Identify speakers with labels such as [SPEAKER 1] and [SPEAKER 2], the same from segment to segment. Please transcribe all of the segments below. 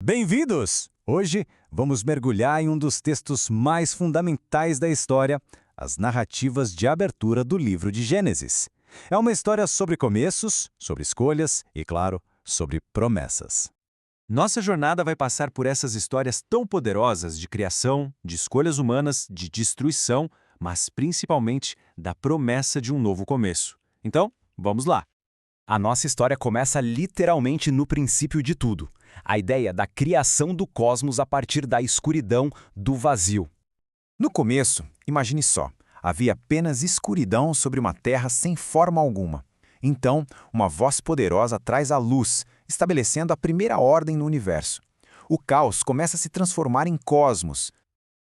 [SPEAKER 1] Bem-vindos! Hoje vamos mergulhar em um dos textos mais fundamentais da história, as narrativas de abertura do livro de Gênesis. É uma história sobre começos, sobre escolhas e, claro, sobre promessas. Nossa jornada vai passar por essas histórias tão poderosas de criação, de escolhas humanas, de destruição, mas principalmente da promessa de um novo começo. Então, vamos lá! A nossa história começa literalmente no princípio de tudo. A ideia da criação do cosmos a partir da escuridão, do vazio. No começo, imagine só, havia apenas escuridão sobre uma terra sem forma alguma. Então, uma voz poderosa traz a luz, estabelecendo a primeira ordem no universo. O caos começa a se transformar em cosmos.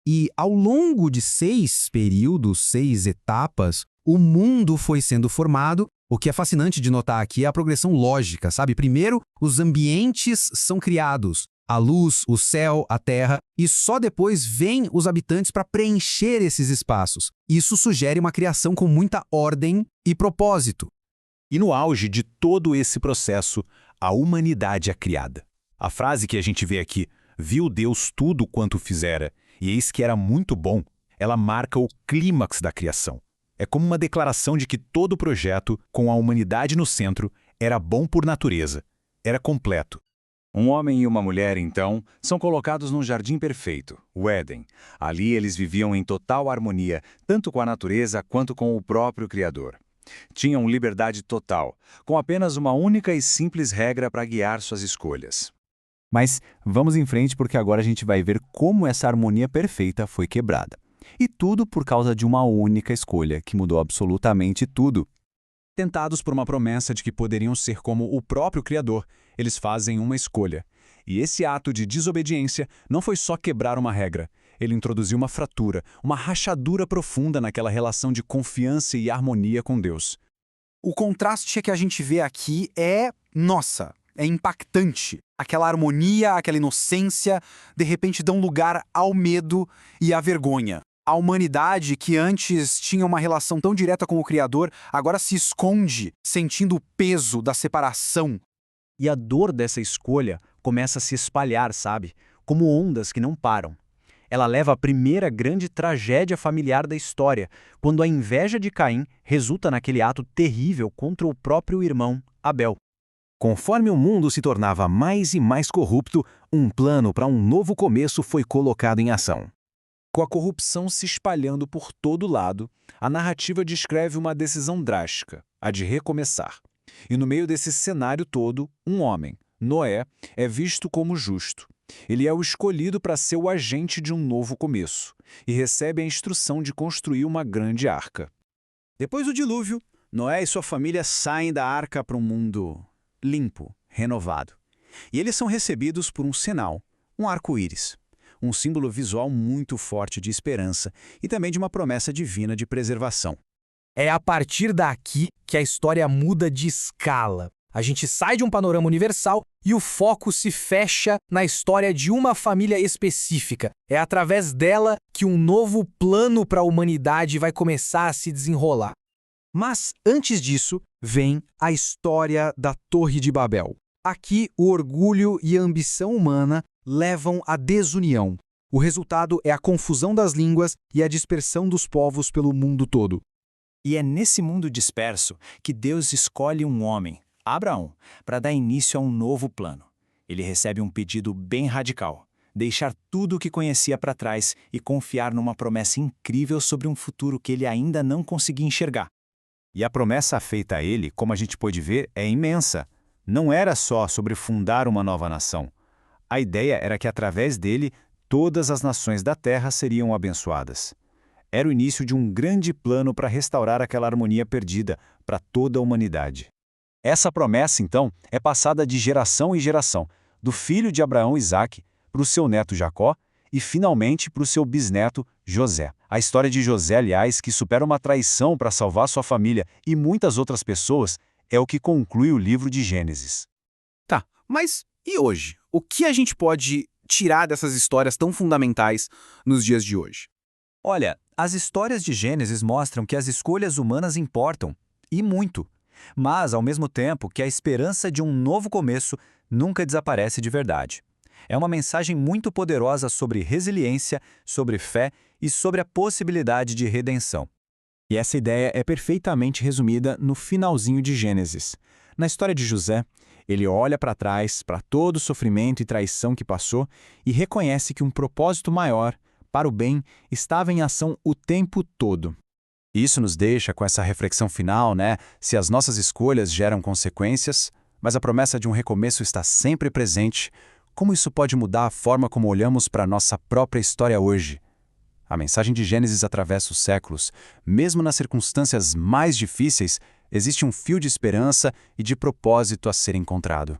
[SPEAKER 2] E ao longo de 6 períodos, 6 etapas, o mundo foi sendo formado. O que é fascinante de notar aqui é a progressão lógica, sabe? Primeiro, os ambientes são criados, a luz, o céu, a terra, e só depois vêm os habitantes para preencher esses espaços. Isso sugere uma criação com muita ordem e propósito.
[SPEAKER 1] E no auge de todo esse processo, a humanidade é criada. A frase que a gente vê aqui, viu Deus tudo quanto fizera, e eis que era muito bom, ela marca o clímax da criação. É como uma declaração de que todo o projeto, com a humanidade no centro, era bom por natureza, era completo. Um homem e uma mulher, então, são colocados num jardim perfeito, o Éden. Ali eles viviam em total harmonia, tanto com a natureza quanto com o próprio Criador. Tinham liberdade total, com apenas uma única e simples regra para guiar suas escolhas. Mas vamos em frente porque agora a gente vai ver como essa harmonia perfeita foi quebrada. E tudo por causa de uma única escolha que mudou absolutamente tudo. Tentados por uma promessa de que poderiam ser como o próprio Criador, eles fazem uma escolha. E esse ato de desobediência não foi só quebrar uma regra. Ele introduziu uma fratura, uma rachadura profunda naquela relação de confiança e harmonia com Deus.
[SPEAKER 2] O contraste que a gente vê aqui é impactante. Aquela harmonia, aquela inocência, de repente dão lugar ao medo e à vergonha. A humanidade, que antes tinha uma relação tão direta com o Criador, agora se esconde, sentindo o peso da separação.
[SPEAKER 1] E a dor dessa escolha começa a se espalhar, sabe? Como ondas que não param. Ela leva à primeira grande tragédia familiar da história, quando a inveja de Caim resulta naquele ato terrível contra o próprio irmão, Abel. Conforme o mundo se tornava mais e mais corrupto, um plano para um novo começo foi colocado em ação. Com a corrupção se espalhando por todo lado, a narrativa descreve uma decisão drástica, a de recomeçar. E no meio desse cenário todo, um homem, Noé, é visto como justo. Ele é o escolhido para ser o agente de um novo começo e recebe a instrução de construir uma grande arca. Depois do dilúvio, Noé e sua família saem da arca para um mundo limpo, renovado. E eles são recebidos por um sinal, um arco-íris. Um símbolo visual muito forte de esperança e também de uma promessa divina de preservação.
[SPEAKER 2] É a partir daqui que a história muda de escala. A gente sai de um panorama universal e o foco se fecha na história de uma família específica. É através dela que um novo plano para a humanidade vai começar a se desenrolar. Mas, antes disso, vem a história da Torre de Babel. Aqui, o orgulho e a ambição humana levam à desunião. O resultado é a confusão das línguas e a dispersão dos povos pelo mundo todo.
[SPEAKER 1] E é nesse mundo disperso que Deus escolhe um homem, Abraão, para dar início a um novo plano. Ele recebe um pedido bem radical: deixar tudo o que conhecia para trás e confiar numa promessa incrível sobre um futuro que ele ainda não conseguia enxergar. E a promessa feita a ele, como a gente pôde ver, é imensa. Não era só sobre fundar uma nova nação. A ideia era que, através dele, todas as nações da terra seriam abençoadas. Era o início de um grande plano para restaurar aquela harmonia perdida para toda a humanidade. Essa promessa, então, é passada de geração em geração, do filho de Abraão, Isaque, para o seu neto Jacó e, finalmente, para o seu bisneto José. A história de José, aliás, que supera uma traição para salvar sua família e muitas outras pessoas, é o que conclui o livro de Gênesis.
[SPEAKER 2] Tá, mas e hoje? O que a gente pode tirar dessas histórias tão fundamentais nos dias de hoje?
[SPEAKER 1] Olha, as histórias de Gênesis mostram que as escolhas humanas importam, e muito. Mas, ao mesmo tempo, que a esperança de um novo começo nunca desaparece de verdade.
[SPEAKER 3] É uma mensagem muito poderosa sobre resiliência, sobre fé e sobre a possibilidade de redenção.
[SPEAKER 4] E essa ideia é perfeitamente resumida no finalzinho de Gênesis. Na história de José, ele olha para trás, para todo o sofrimento e traição que passou e reconhece que um propósito maior, para o bem, estava em ação o tempo todo. Isso nos deixa com essa reflexão final, né? Se as nossas escolhas geram consequências, mas a promessa de um recomeço está sempre presente, como isso pode mudar a forma como olhamos para a nossa própria história hoje? A mensagem de Gênesis atravessa os séculos. Mesmo nas circunstâncias mais difíceis, existe um fio de esperança e de propósito a ser encontrado.